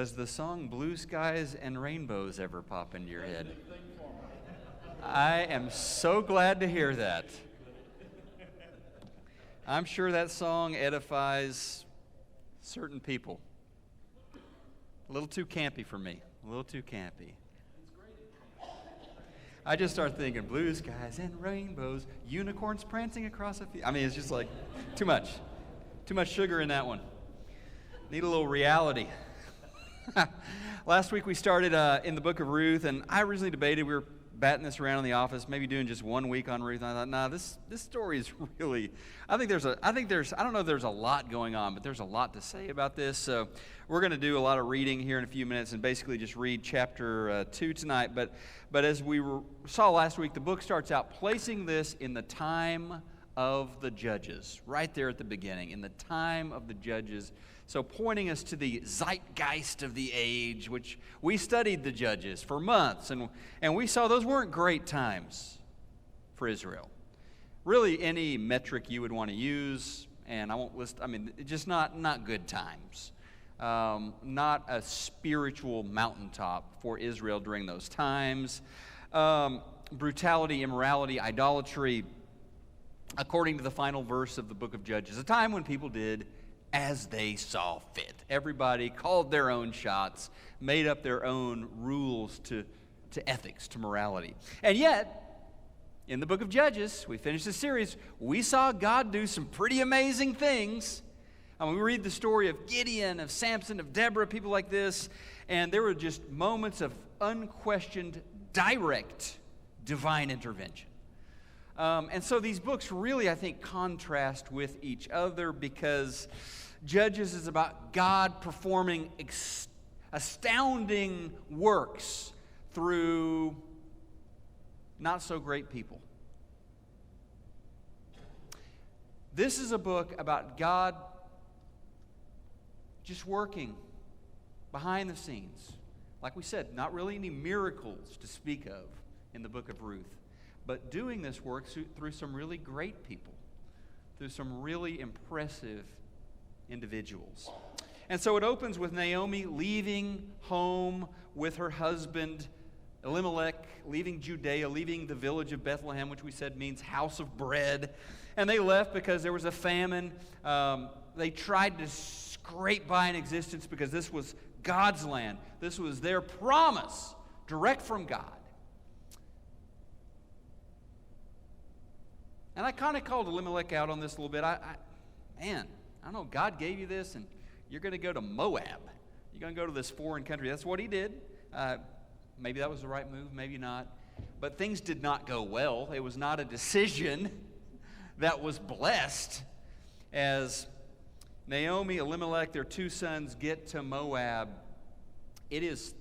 Does the song Blue Skies and Rainbows ever pop into your head? I am so glad to hear that. I'm sure that song edifies certain people. A little too campy for me. A little too campy. I just start thinking blue skies and rainbows, unicorns prancing across a field. I mean, it's just like too much. Too much sugar in that one. Need a little reality. Last week we started in the book of Ruth, and I originally debated, we were batting this around in the office, maybe doing just 1 week on Ruth. And I thought, nah, this story is really, I don't know if there's a lot going on, but there's a lot to say about this. So we're going to do a lot of reading here in a few minutes and basically just read chapter 2 tonight. But as we saw last week, the book starts out placing this in the time of the judges, right there at the beginning, in the time of the judges. So pointing us to the zeitgeist of the age, which we studied the judges for months, and we saw those weren't great times for Israel. Really, any metric you would want to use, and I won't list, just not good times. Not a spiritual mountaintop for Israel during those times. Brutality, immorality, idolatry, according to the final verse of the book of Judges, a time when people did as they saw fit. Everybody called their own shots, made up their own rules to ethics, to morality. And yet, in the book of Judges, we finished the series, we saw God do some pretty amazing things. We read the story of Gideon, of Samson, of Deborah, people like this, and there were just moments of unquestioned, direct divine intervention. And so these books really, I think, contrast with each other because Judges is about God performing astounding works through not so great people. This is a book about God just working behind the scenes. Like we said, not really any miracles to speak of in the book of Ruth, but doing this work through some really great people, through some really impressive individuals. And so it opens with Naomi leaving home with her husband Elimelech, leaving Judea, leaving the village of Bethlehem, which we said means house of bread. And they left because there was a famine. They tried to scrape by an existence because this was God's land. This was their promise, direct from God. And I kind of called Elimelech out on this a little bit. I don't know, God gave you this, and you're going to go to Moab. You're going to go to this foreign country. That's what he did. Maybe that was the right move, maybe not. But things did not go well. It was not a decision that was blessed. As Naomi, Elimelech, their 2 sons get to Moab, it is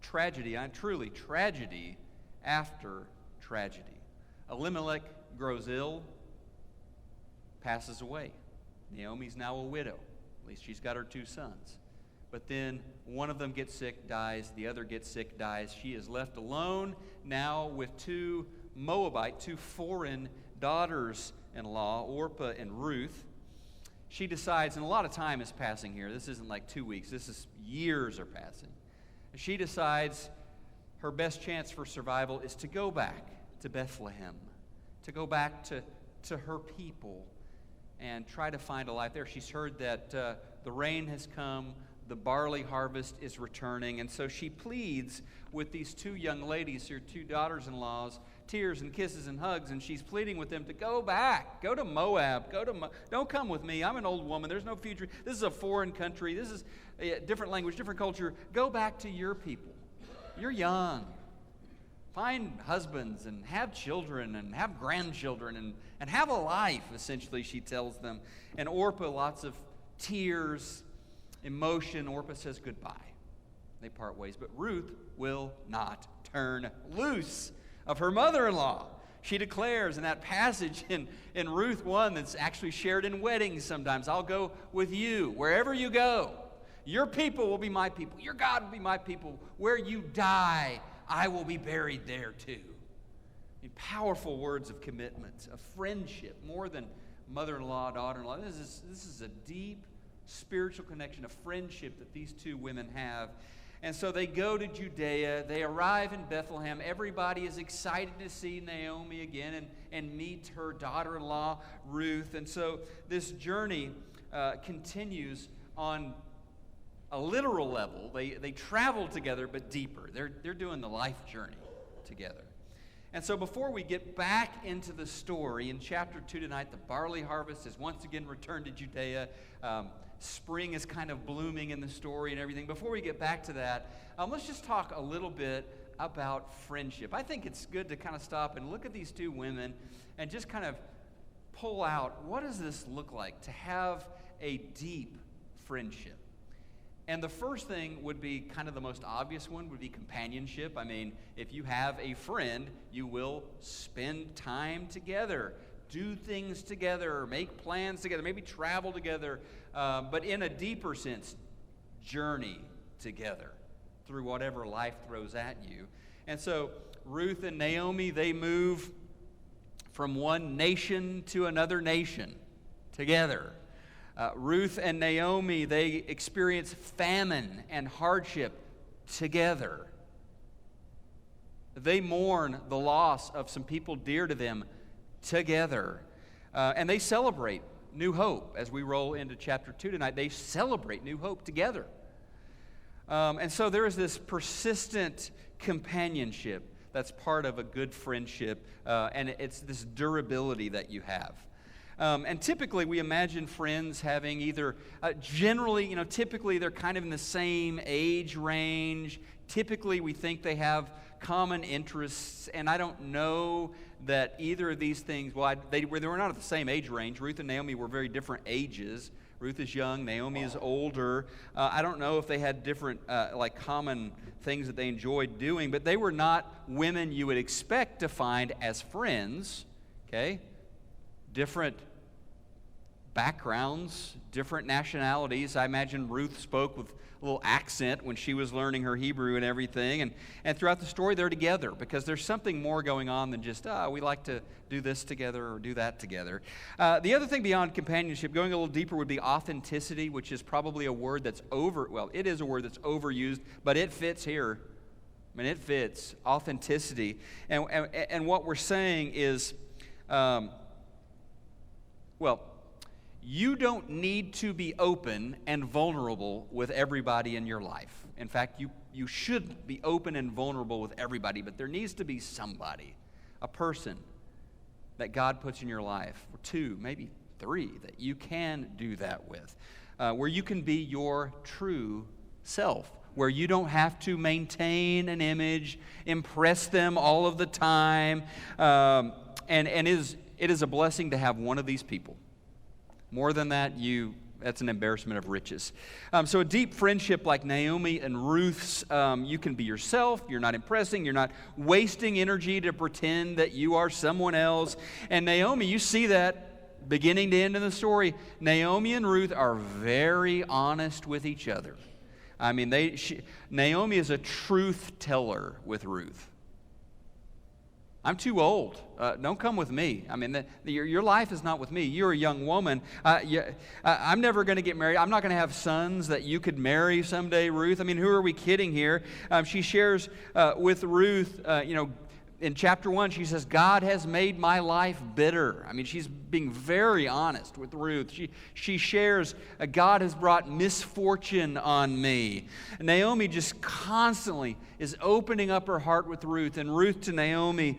tragedy, truly tragedy after tragedy. Elimelech grows ill, passes away. Naomi's now a widow. At least she's got her 2 sons. But then one of them gets sick, dies. The other gets sick, dies. She is left alone now with 2 Moabite, 2 foreign daughters-in-law, Orpah and Ruth. She decides, and a lot of time is passing here. This isn't like 2 weeks. This is years are passing. She decides her best chance for survival is to go back to Bethlehem, to go back to her people and try to find a life there. She's heard that the rain has come, the barley harvest is returning, and so she pleads with these 2 young ladies, her 2 daughters-in-laws, tears and kisses and hugs, and she's pleading with them to go back, go to Moab, don't come with me. I'm an old woman. There's no future. This is a foreign country. This is a different language, different culture. Go back to your people. You're young. Find husbands and have children and have grandchildren and have a life, essentially, she tells them. And Orpah, lots of tears, emotion. Orpah says goodbye. They part ways. But Ruth will not turn loose of her mother-in-law. She declares in that passage in Ruth 1 that's actually shared in weddings sometimes, I'll go with you wherever you go. Your people will be my people. Your God will be my people. Where you die, I will be buried there too. Powerful words of commitment, of friendship, more than mother-in-law, daughter-in-law. This is a deep, spiritual connection, a friendship that these two women have. And so they go to Judea. They arrive in Bethlehem. Everybody is excited to see Naomi again and meet her daughter-in-law, Ruth. And so this journey continues on a literal level. They travel together, but deeper. They're doing the life journey together. And so before we get back into the story, in chapter 2 tonight, the barley harvest has once again returned to Judea. Spring is kind of blooming in the story and everything. Before we get back to that, let's just talk a little bit about friendship. I think it's good to kind of stop and look at these two women and just kind of pull out, what does this look like to have a deep friendship? And the first thing would be kind of the most obvious one, would be companionship. I mean, if you have a friend, you will spend time together, do things together, make plans together, maybe travel together, but in a deeper sense, journey together through whatever life throws at you. And so Ruth and Naomi, they move from one nation to another nation together. Ruth and Naomi, they experience famine and hardship together. They mourn the loss of some people dear to them together. And they celebrate new hope. As we roll into chapter 2 tonight, they celebrate new hope together. And so there is this persistent companionship that's part of a good friendship, and it's this durability that you have. And typically we imagine friends having either, generally, typically they're kind of in the same age range. Typically we think they have common interests, and I don't know that either of these things, they were not at the same age range. Ruth and Naomi were very different ages. Ruth is young, Naomi is older. I don't know if they had different, common things that they enjoyed doing, but they were not women you would expect to find as friends, okay? Different backgrounds, different nationalities. I imagine Ruth spoke with a little accent when she was learning her Hebrew and everything. And throughout the story, they're together because there's something more going on than just, we like to do this together or do that together. The other thing beyond companionship, going a little deeper, would be authenticity, which is probably a word that's it is a word that's overused, but it fits here. I mean, it fits. Authenticity. And what we're saying is, you don't need to be open and vulnerable with everybody in your life. In fact, you should be open and vulnerable with everybody, but there needs to be somebody, a person that God puts in your life, or two, maybe three, that you can do that with, where you can be your true self, where you don't have to maintain an image, impress them all of the time, and it is a blessing to have one of these people. More than that, that's an embarrassment of riches. So a deep friendship like Naomi and Ruth's, you can be yourself. You're not impressing. You're not wasting energy to pretend that you are someone else. And Naomi, you see that beginning to end in the story. Naomi and Ruth are very honest with each other. I mean, Naomi is a truth teller with Ruth. I'm too old. Don't come with me. I mean, your life is not with me. You're a young woman. I'm never going to get married. I'm not going to have sons that you could marry someday, Ruth. I mean, who are we kidding here? She shares with Ruth, in chapter 1, she says, God has made my life bitter. I mean, she's being very honest with Ruth. She shares, God has brought misfortune on me. And Naomi just constantly is opening up her heart with Ruth, and Ruth to Naomi,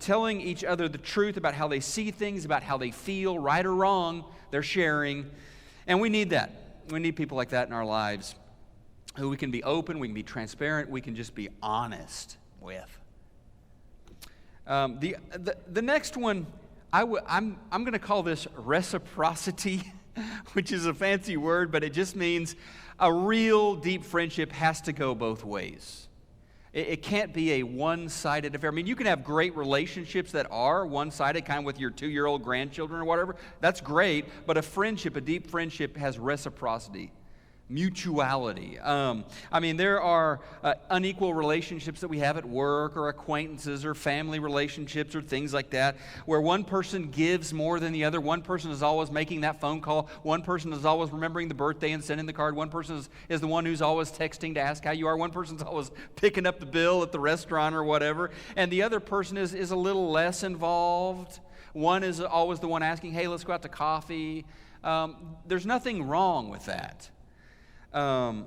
telling each other the truth about how they see things, about how they feel, right or wrong, they're sharing. And we need that. We need people like that in our lives, who we can be open, we can be transparent, we can just be honest with. The next one, I'm going to call this reciprocity, which is a fancy word, but it just means a real deep friendship has to go both ways. It can't be a one-sided affair. I mean, you can have great relationships that are one-sided, kind of with your 2-year-old grandchildren or whatever. That's great, but a friendship, a deep friendship, has reciprocity mutuality. There are unequal relationships that we have at work, or acquaintances, or family relationships, or things like that, where one person gives more than the other. One person is always making that phone call. One person is always remembering the birthday and sending the card. One person is the one who's always texting to ask how you are. One person's always picking up the bill at the restaurant or whatever. And the other person is a little less involved. One is always the one asking, hey, let's go out to coffee. There's nothing wrong with that. But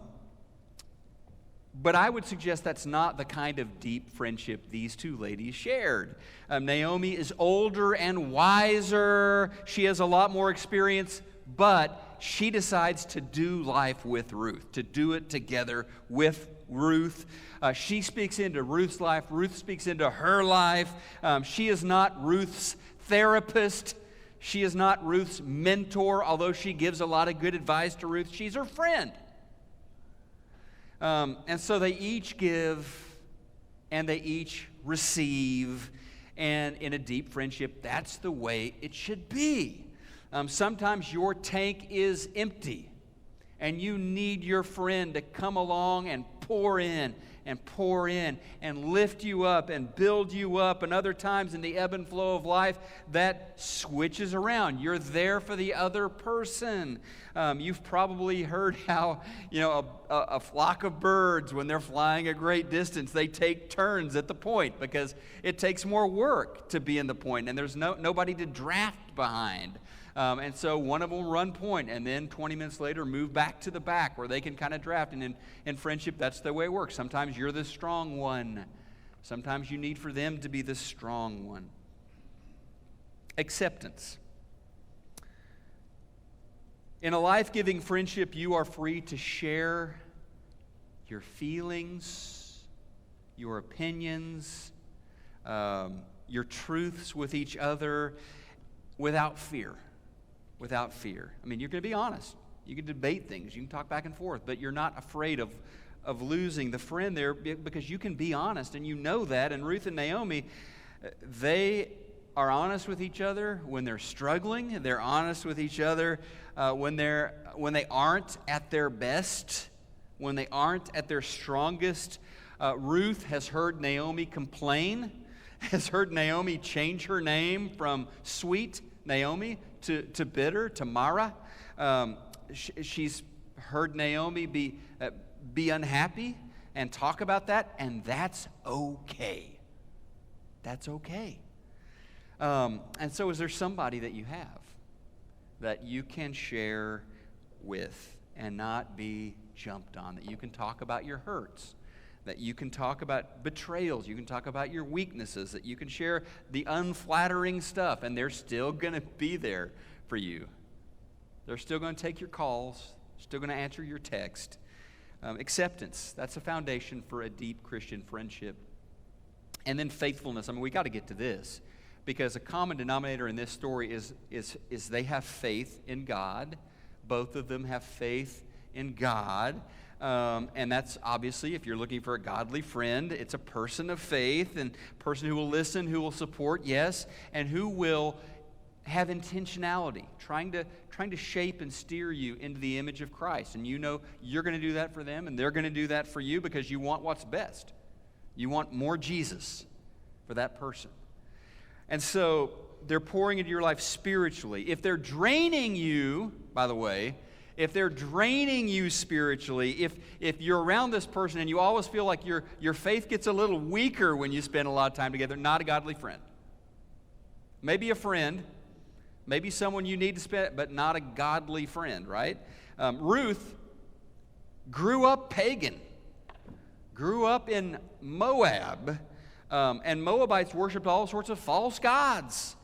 I would suggest that's not the kind of deep friendship these two ladies shared. Naomi is older and wiser. She has a lot more experience, but she decides to do life with Ruth, to do it together with Ruth. She speaks into Ruth's life. Ruth speaks into her life. She is not Ruth's therapist. She is not Ruth's mentor, although she gives a lot of good advice to Ruth. She's her friend. And so they each give and they each receive. And in a deep friendship, that's the way it should be. Sometimes your tank is empty and you need your friend to come along and pour in and lift you up and build you up. And other times in the ebb and flow of life, that switches around. You're there for the other person. You've probably heard how, a flock of birds, when they're flying a great distance, they take turns at the point because it takes more work to be in the point, and there's nobody to draft behind. And so one of them will run point, and then 20 minutes later move back to the back where they can kind of draft. And in friendship, that's the way it works. Sometimes you're the strong one. Sometimes you need for them to be the strong one. Acceptance. In a life-giving friendship, you are free to share your feelings, your opinions, your truths with each other without fear. Without fear. You're going to be honest. You can debate things. You can talk back and forth, but you're not afraid of losing the friend there because you can be honest, and you know that. And Ruth and Naomi, they are honest with each other when they're struggling. They're honest with each other when they aren't at their best, when they aren't at their strongest. Ruth has heard Naomi complain, has heard Naomi change her name from sweet Naomi to bitter, to Mara. She's heard Naomi be unhappy and talk about that, and that's okay. That's okay. And so is there somebody that you have that you can share with and not be jumped on, that you can talk about your hurts, that you can talk about betrayals, you can talk about your weaknesses, that you can share the unflattering stuff, and they're still going to be there for you. They're still going to take your calls, still going to answer your text. Acceptance, that's a foundation for a deep Christian friendship. And then faithfulness. We got to get to this, because a common denominator in this story is they have faith in God. Both of them have faith in God. And that's obviously, if you're looking for a godly friend, it's a person of faith, and a person who will listen, who will support, yes, and who will have intentionality, trying to shape and steer you into the image of Christ. And you're going to do that for them, and they're going to do that for you because you want what's best. You want more Jesus for that person. And so they're pouring into your life spiritually. If they're draining you, by the way, if they're draining you spiritually, if you're around this person and you always feel like your faith gets a little weaker when you spend a lot of time together, not a godly friend. Maybe a friend, maybe someone you need to spend, but not a godly friend, right? Ruth grew up pagan, grew up in Moab, and Moabites worshipped all sorts of false gods.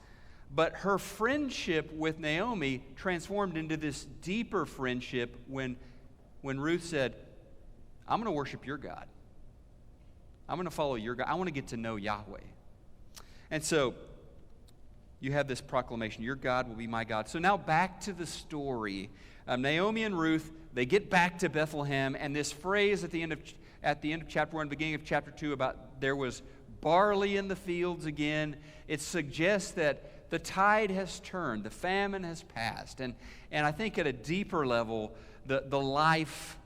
But her friendship with Naomi transformed into this deeper friendship when Ruth said, I'm going to worship your God. I'm going to follow your God. I want to get to know Yahweh. And so you have this proclamation, your God will be my God. So now back to the story. Naomi and Ruth, they get back to Bethlehem, and this phrase at the end of chapter 1, beginning of chapter 2, about there was barley in the fields again, it suggests that the tide has turned, the famine has passed, and I think at a deeper level, the life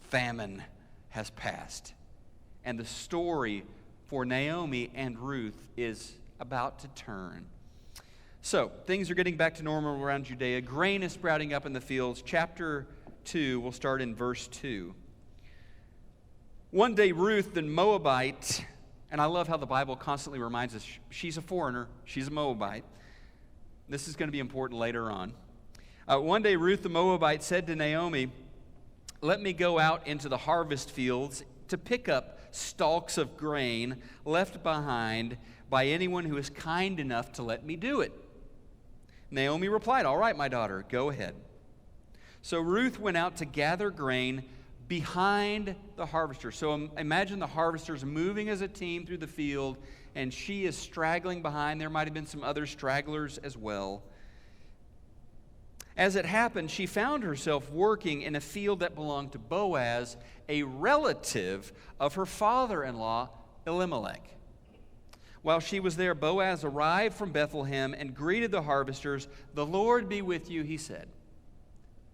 famine has passed. And the story for Naomi and Ruth is about to turn. So, things are getting back to normal around Judea. Grain is sprouting up in the fields. Chapter 2, we'll start in verse 2. One day, Ruth, the Moabite, and I love how the Bible constantly reminds us she's a foreigner, she's a Moabite. This is going to be important later on. One day, Ruth, the Moabite, said to Naomi, "Let me go out into the harvest fields to pick up stalks of grain left behind by anyone who is kind enough to let me do it." Naomi replied, "All right, my daughter, go ahead." So Ruth went out to gather grain behind the harvester. So imagine the harvesters moving as a team through the field, and she is straggling behind. There might have been some other stragglers as well. As it happened, she found herself working in a field that belonged to Boaz, a relative of her father-in-law, Elimelech. While she was there, Boaz arrived from Bethlehem and greeted the harvesters. "The Lord be with you," he said.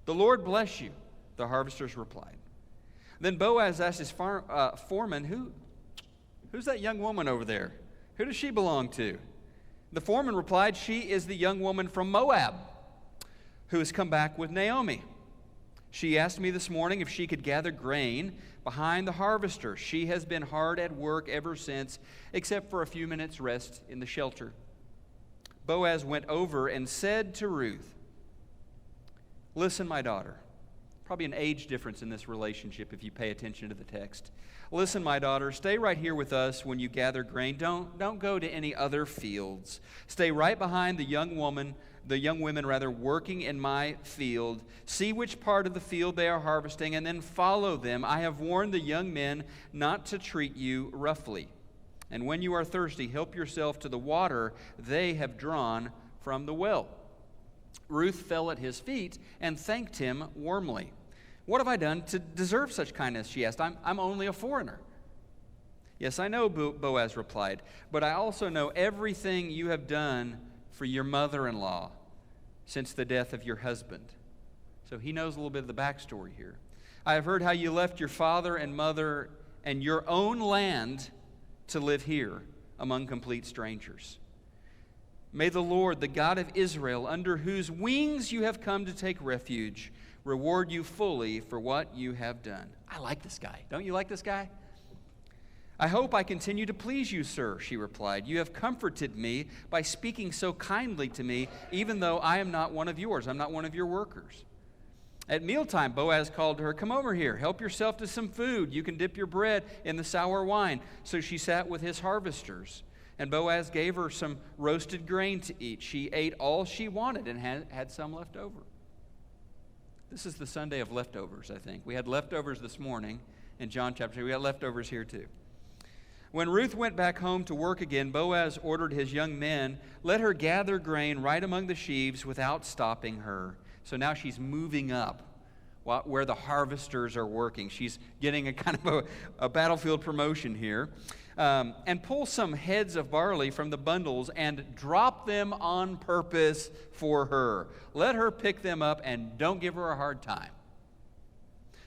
"The Lord bless you," the harvesters replied. Then Boaz asked his foreman, who's that young woman over there? Who does she belong to? The foreman replied, "She is the young woman from Moab who has come back with Naomi. She asked me this morning if she could gather grain behind the harvester. She has been hard at work ever since, except for a few minutes' rest in the shelter." Boaz went over and said to Ruth, "Listen, my daughter." Probably an age difference in this relationship if you pay attention to the text. "Listen, my daughter, stay right here with us when you gather grain. Don't go to any other fields. Stay right behind the young women working in my field. See which part of the field they are harvesting, and then follow them. I have warned the young men not to treat you roughly. And when you are thirsty, help yourself to the water they have drawn from the well." Ruth fell at his feet and thanked him warmly. "What have I done to deserve such kindness?" she asked. I'm only a foreigner." "Yes, I know," Boaz replied, "but I also know everything you have done for your mother-in-law since the death of your husband." So he knows a little bit of the backstory here. "I have heard how you left your father and mother and your own land to live here among complete strangers. May the Lord, the God of Israel, under whose wings you have come to take refuge, reward you fully for what you have done." I like this guy. Don't you like this guy? "I hope I continue to please you, sir," she replied. "You have comforted me by speaking so kindly to me, even though I am not one of yours. I'm not one of your workers." At mealtime, Boaz called to her, "Come over here, help yourself to some food. You can dip your bread in the sour wine." So she sat with his harvesters, and Boaz gave her some roasted grain to eat. She ate all she wanted and had some left over. This is the Sunday of leftovers, I think. We had leftovers this morning in John chapter 2. We got leftovers here too. When Ruth went back home to work again, Boaz ordered his young men, "Let her gather grain right among the sheaves without stopping her." So now she's moving up where the harvesters are working. She's getting a kind of a battlefield promotion here. "And pull some heads of barley from the bundles and drop them on purpose for her. Let her pick them up and don't give her a hard time."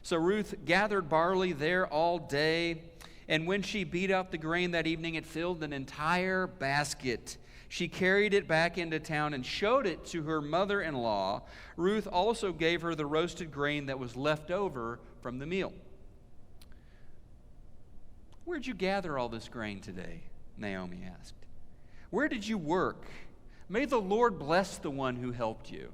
So Ruth gathered barley there all day, and when she beat out the grain that evening, it filled an entire basket. She carried it back into town and showed it to her mother-in-law. Ruth also gave her the roasted grain that was left over from the meal. "Where'd you gather all this grain today?" Naomi asked. "Where did you work? May the Lord bless the one who helped you."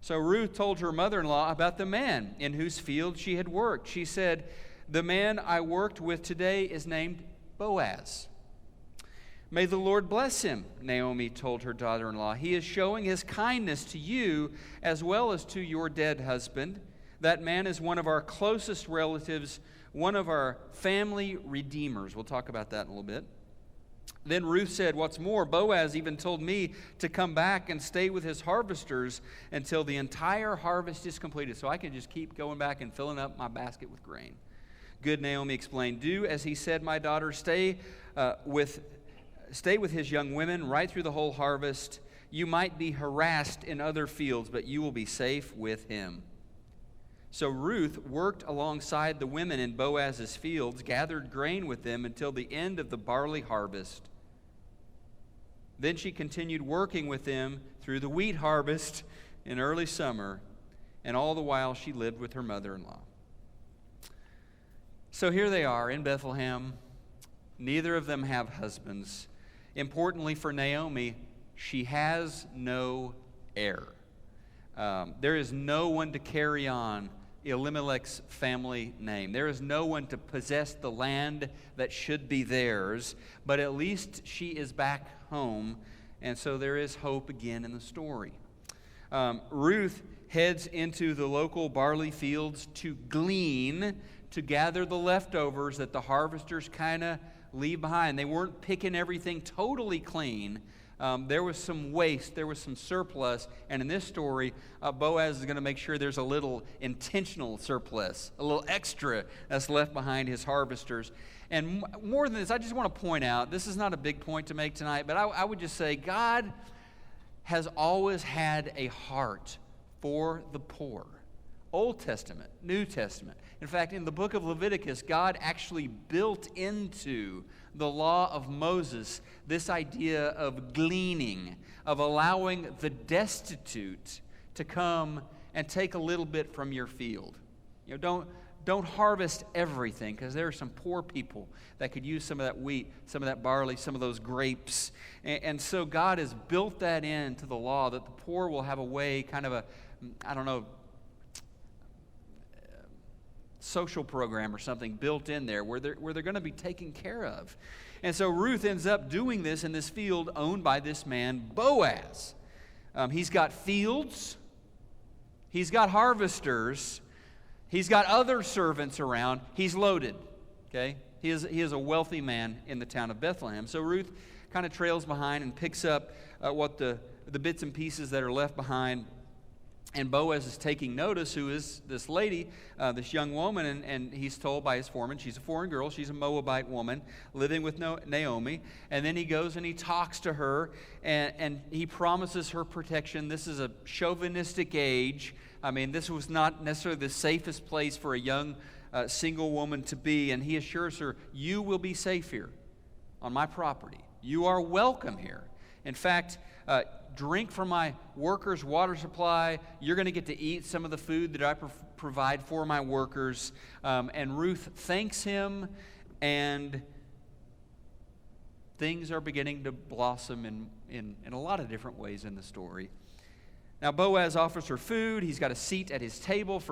So Ruth told her mother-in-law about the man in whose field she had worked. She said, "The man I worked with today is named Boaz." "May the Lord bless him," Naomi told her daughter-in-law. "He is showing his kindness to you as well as to your dead husband. That man is one of our closest relatives, one of our family redeemers." We'll talk about that in a little bit. Then Ruth said, "What's more, Boaz even told me to come back and stay with his harvesters until the entire harvest is completed, so I can just keep going back and filling up my basket with grain." "Good," Naomi explained. "Do as he said, my daughter. Stay with his young women right through the whole harvest. You might be harassed in other fields, but you will be safe with him." So Ruth worked alongside the women in Boaz's fields, gathered grain with them until the end of the barley harvest. Then she continued working with them through the wheat harvest in early summer, and all the while she lived with her mother-in-law. So here they are in Bethlehem. Neither of them have husbands. Importantly for Naomi, she has no heir. There is no one to carry on Elimelech's family name. There is no one to possess the land that should be theirs, but at least she is back home, and so there is hope again in the story. Ruth heads into the local barley fields to glean, to gather the leftovers that the harvesters kind of leave behind. They weren't picking everything totally clean. There was some waste, there was some surplus, and in this story, Boaz is going to make sure there's a little intentional surplus, a little extra that's left behind his harvesters. And more than this, I just want to point out, this is not a big point to make tonight, but I would just say God has always had a heart for the poor. Old Testament, New Testament. In fact, in the book of Leviticus, God actually built into the law of Moses this idea of gleaning, of allowing the destitute to come and take a little bit from your field. You know, don't harvest everything, because there are some poor people that could use some of that wheat, some of that barley, some of those grapes. And so God has built that into the law, that the poor will have a way, kind of a, social program or something built in there where they're going to be taken care of. And so Ruth ends up doing this in this field owned by this man, Boaz. He's got fields, he's got harvesters, he's got other servants around. He's loaded, okay? He is a wealthy man in the town of Bethlehem. So Ruth kind of trails behind and picks up what the bits and pieces that are left behind. And Boaz is taking notice, who is this lady, this young woman, and he's told by his foreman, she's a foreign girl, she's a Moabite woman living with Naomi. And then he goes and he talks to her, and he promises her protection. This is a chauvinistic age. I mean, this was not necessarily the safest place for a young single woman to be, and he assures her, you will be safe here on my property. You are welcome here. In fact, drink from my workers' water supply. You're going to get to eat some of the food that I provide for my workers. And Ruth thanks him, and things are beginning to blossom in a lot of different ways in the story. Now, Boaz offers her food. He's got a seat at his table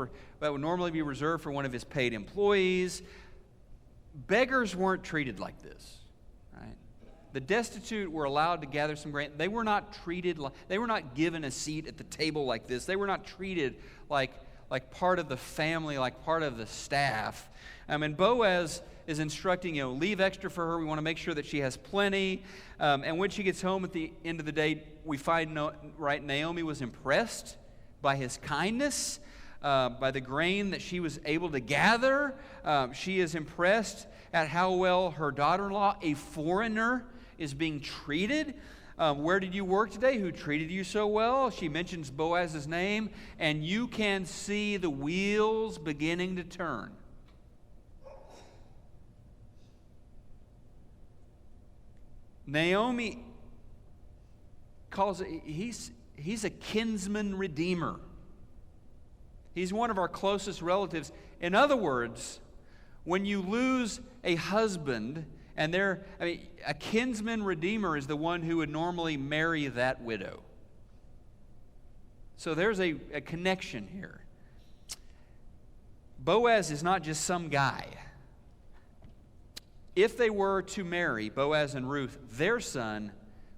that would normally be reserved for one of his paid employees. Beggars weren't treated like this, right? The destitute were allowed to gather some grain. They were not treated they were not given a seat at the table like this. They were not treated like part of the family, like part of the staff. And Boaz is instructing, leave extra for her. We want to make sure that she has plenty. And when she gets home at the end of the day, we find, Naomi was impressed by his kindness, by the grain that she was able to gather. She is impressed at how well her daughter-in-law, a foreigner, is being treated. Where did you work today? Who treated you so well? She mentions Boaz's name, and you can see the wheels beginning to turn. Naomi calls it, he's a kinsman redeemer. He's one of our closest relatives. In other words, when you lose a husband, and a kinsman redeemer is the one who would normally marry that widow. So there's a connection here. Boaz is not just some guy. If they were to marry, Boaz and Ruth, their son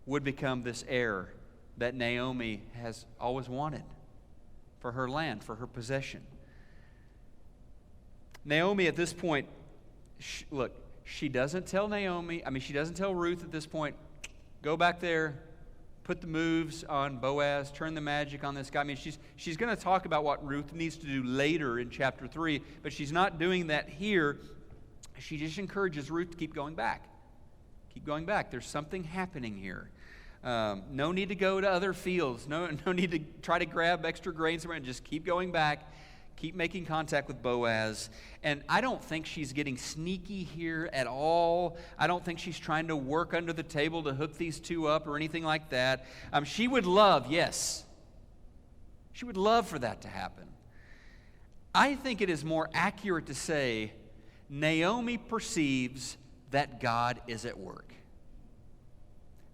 would become this heir that Naomi has always wanted for her land, for her possession. Naomi at this point, she doesn't tell she doesn't tell Ruth at this point, go back there, put the moves on Boaz, turn the magic on this guy. She's going to talk about what Ruth needs to do later in chapter 3, but she's not doing that here. She just encourages Ruth to keep going back. Keep going back. There's something happening here. No need to go to other fields. No need to try to grab extra grain somewhere, and just keep going back. Keep making contact with Boaz. And I don't think she's getting sneaky here at all. I don't think she's trying to work under the table to hook these two up or anything like that. She would love, yes, she would love for that to happen. I think it is more accurate to say Naomi perceives that God is at work.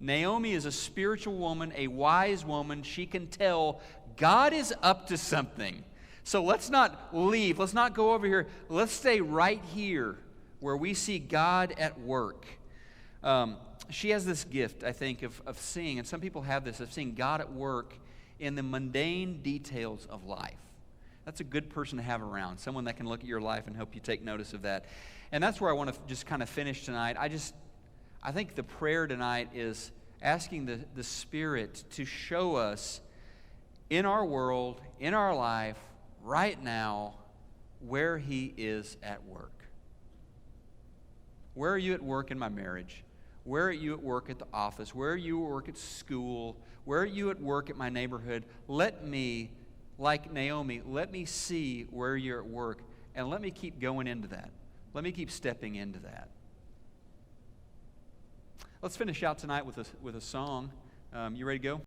Naomi is a spiritual woman, a wise woman. She can tell God is up to something. So let's not leave. Let's not go over here. Let's stay right here where we see God at work. She has this gift, I think, of seeing, and some people have this, of seeing God at work in the mundane details of life. That's a good person to have around, someone that can look at your life and help you take notice of that. And that's where I want to just kind of finish tonight. I think the prayer tonight is asking the Spirit to show us in our world, in our life, right now, where He is at work. Where are you at work in my marriage? Where are you at work at the office? Where are you at work at school? Where are you at work at my neighborhood? Let me, like Naomi, let me see where you're at work, and let me keep going into that. Let me keep stepping into that. Let's finish out tonight with a song. You ready to go?